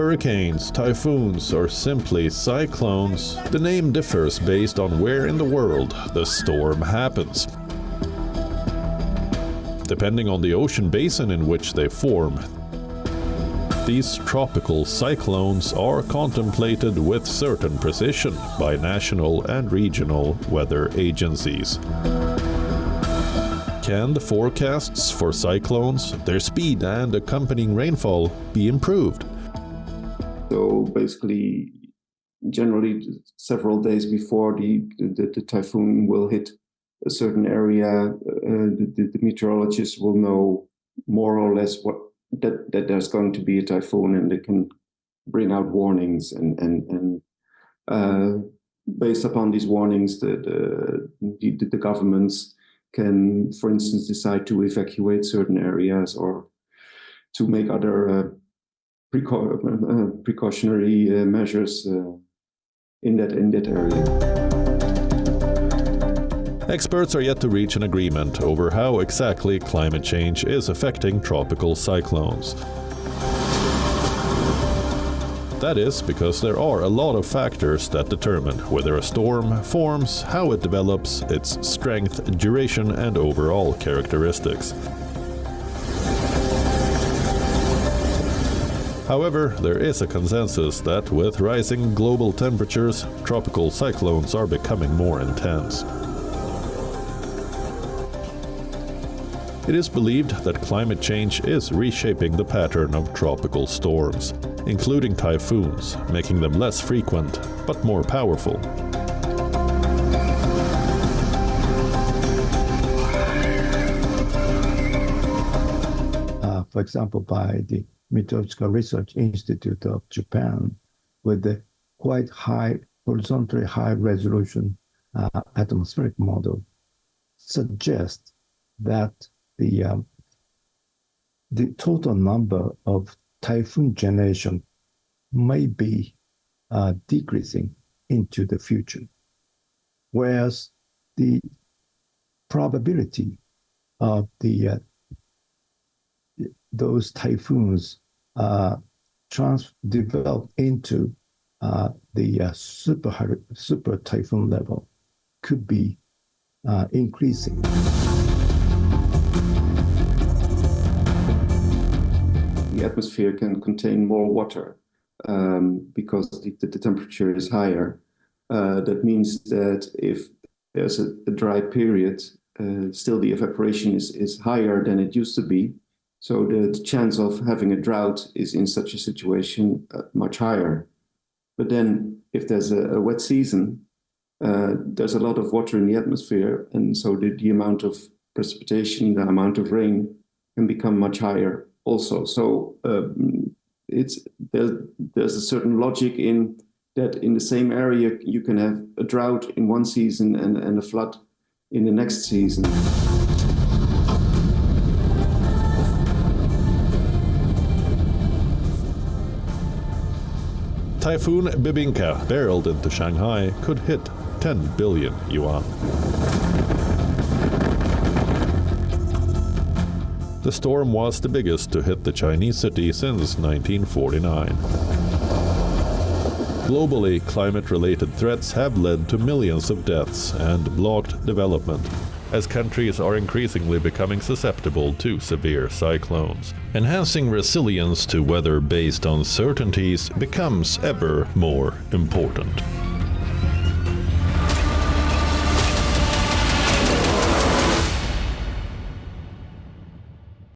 hurricanes, typhoons, or simply cyclones, the name differs based on where in the world the storm happens. Depending on the ocean basin in which they form, these tropical cyclones are contemplated with certain precision by national and regional weather agencies. Can the forecasts for cyclones, their speed and accompanying rainfall be improved? So basically, generally several days before the typhoon will hit a certain area, the meteorologists will know more or less that there's going to be a typhoon, and they can bring out warnings, and based upon these warnings, the governments can, for instance, decide to evacuate certain areas or to make other precautionary measures in that area. Experts are yet to reach an agreement over how exactly climate change is affecting tropical cyclones. That is because there are a lot of factors that determine whether a storm forms, how it develops, its strength, duration, and overall characteristics. However, there is a consensus that with rising global temperatures, tropical cyclones are becoming more intense. It is believed that climate change is reshaping the pattern of tropical storms, including typhoons, making them less frequent but more powerful. For example, by the Meteorological Research Institute of Japan, with the quite high, horizontally high resolution atmospheric model, suggests that the total number of typhoon generation may be decreasing into the future, whereas the probability of those typhoons develop into the super typhoon level could be increasing. The atmosphere can contain more water because the temperature is higher. That means that if there's a dry period, still the evaporation is higher than it used to be. So the chance of having a drought is in such a situation much higher. But then if there's a wet season, there's a lot of water in the atmosphere, and so the amount of precipitation, the amount of rain can become much higher also. So there's a certain logic in that in the same area you can have a drought in one season and a flood in the next season. Typhoon Bebinca, barreled into Shanghai, could hit 10 billion yuan. The storm was the biggest to hit the Chinese city since 1949. Globally, climate-related threats have led to millions of deaths and blocked development, as countries are increasingly becoming susceptible to severe cyclones. Enhancing resilience to weather based on certainties becomes ever more important.